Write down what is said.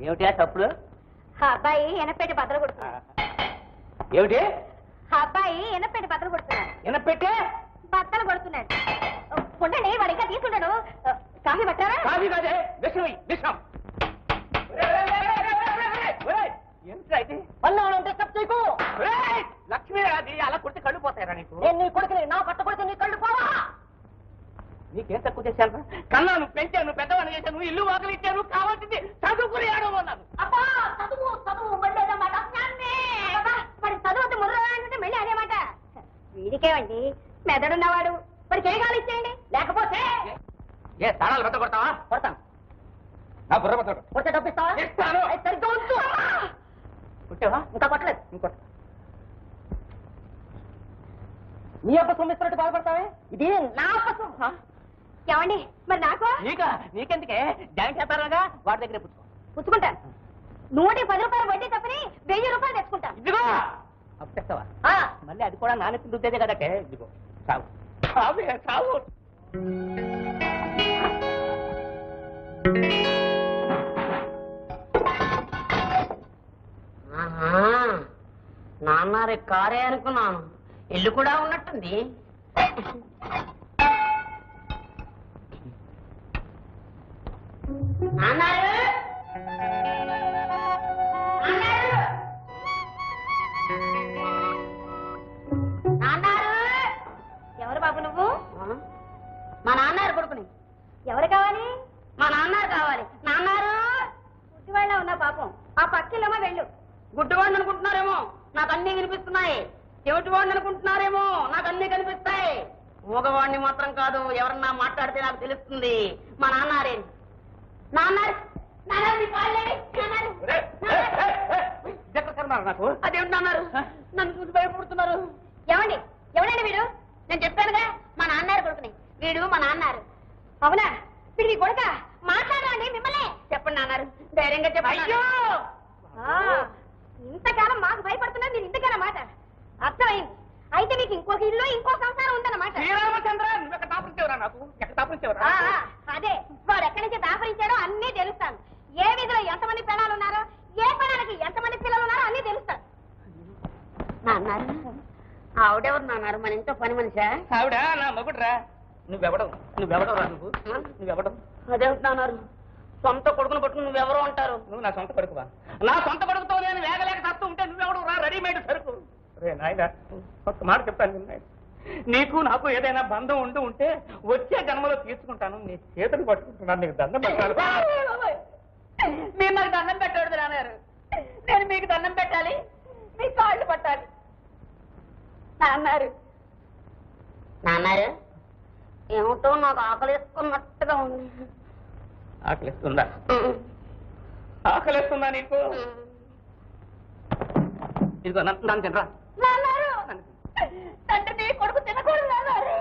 ఏమిటి తప్పుడు? అబ్బాయి ఎనపెట్టి బద్దలు కొడుతున్నాడు. ఏమిటి? అబ్బాయి ఎనపెట్టి బద్దలు కొడుతున్నాడు. ఎనపెట్టే బద్దలు కొడుతున్నాడు. ఉండండి, వాడు ఇంకా తీసుకుంటాడు. కాఫీ పట్టారా? కాఫీ కాదే, విషం విషం. లక్ష్మీ అది అలా కొడితే కళ్ళు పోతాయరా నీకు? నేను నీ కొడుకుని, నా పట్ట కొడితే నీ కళ్ళు పోవా? నీకేం తక్కువ చేశాను? కన్నాను, పెంచాను, పెద్దవాడిని చేశాను, ఇల్లు వాకలు ఇచ్చాను, కావాల్సింది చదువుకుని ఆడమన్నాను. అబ్బా చదువు చదువు మళ్ళేదన్నమాట. వాడి చదువు ముర్రంటే మళ్ళీ అదేమాట. వీడికేమండి, మెదడున్నవాడు, వాడికి ఏ కాలు ఇచ్చేయండి. లేకపోతే ఏ తాళాలు బెత్త కొడతావా? కొడతాను. నా బుర్ర బెత్త కొడితే డబ్బిస్తావా? ఇస్తాను. సరిగ్గా ఉంచు. కొట్టావా? ఇంకా కొట్టలేదు. ఇంకో నీ అబ్బ సొమ్మిస్తున్నట్టు బాధపడతావే, ఇది నా అబ్బసం. ఏమండి మరి నాకు? నీకెందుకే? జాయిన్ చేస్తారుగా, వాడి దగ్గర పుచ్చుకుంటాను. 110 రూపాయలు వడ్డీ తప్పని 1000 రూపాయలు తెచ్చుకుంటాను. ఇదిగో అప్పు తెస్తావా? మళ్ళీ అది కూడా నానెత్తి దుద్దేదే కదటే. ఇదిగో సాగు సాగు సాగు. నాన్న కారే అనుకున్నాను, ఇల్లు కూడా ఉన్నట్టుంది. ఎవరు బాబు నువ్వు? మా నాన్నారు కొడుకుని. ఎవరు కావాలి? మా నాన్నారు కావాలి. నాన్నారు గుడ్డివాళ్ళ ఉన్నా పాపం, ఆ పక్కిల్లమ్మ వెళ్ళు. గుడ్డివాడిని అనుకుంటున్నారేమో, నాకు అన్నీ వినిపిస్తున్నాయి. చెవిటివాడిని అనుకుంటున్నారేమో, నాకు అన్నీ కనిపిస్తాయి. మూగవాడిని మాత్రం కాదు, ఎవరన్నా మాట్లాడితే నాకు తెలుస్తుంది. మా నాన్నారే. నాన్నారు నాకు అదేమిటి నాన్నారు? నన్ను చూసి భయపడుతున్నారు. ఏమండి ఎవడండి వీడు? నేను చెప్పానుగా మా నాన్నారు కొడుకుని. వీడు మా నాన్నారు. అవునా? వీడు మీ కొడుక? మాట్లాడండి మిమ్మల్ని. చెప్పండి నాన్నారు, ధైర్యంగా చెప్పండి. ఇంతకాలం మాకు భయపడుతున్నారు, మీరు ఇంతకాలం మాట అర్థమైంది. అయితే మీకు ఇంకొక ఇల్లు, ఇంకో సంసారం ఉందన్నమాట. శ్రీరామచంద్ర, నువ్వు ఎక్కడ దాపరించేవరా? నాకు ఎక్కడ దాపరించేవరా? అదే, వాడు ఎక్కడి నుంచి దాపరించాడో అన్నీ తెలుస్తాను. ఏ వీధిలో ఎంతమంది పిల్లలు ఉన్నారో, ఏ పడానికి ఎంతమంది పిల్లలు ఉన్నారో అన్నీ తెలుస్తాను. నాన్నారు ఆవిడెవరు నాన్నారు? మన ఇంట్లో పని మనిషా? ఆవిడ నా మగుడురా. నువ్వెవడవు రా? నువ్వెవడవు? అదేంటున్నారు? సొంత కొడుకును పట్టుకుని నువ్వెవరో అంటారు. నువ్వు నా సొంత కొడుకువా? నా సొంత కొడుకుతో నేను వేగలేక తస్తూ ఉంటే నువ్వెవడవు రా? రెడీమేడ్ సరుకు. రే నాయన, ఒక మాట చెప్తాను నాయన, నీకు నాకు ఏదైనా బంధం ఉంటే వచ్చే జన్మలో తీసుకుంటాను. నీ చేతులు పట్టుకుంటున్నాను, నీకు దండం పెట్టాలి. మీరు నాకు దండం పెట్టకూడదు నాన్నారు. నేను మీకు దండం పెట్టాలి, మీ కాళ్ళు పట్టాలి. నాన్నారు ఏమిటో నాకు ఆకలిస్తున్నట్టుగా ఉంది. ఆకలిస్తుందా? ఆకలిస్తుందా నీకు? ఇదిగో నన్ను తినరా. తండ్రి కొడుకు తినకూడదు నాన్నారు.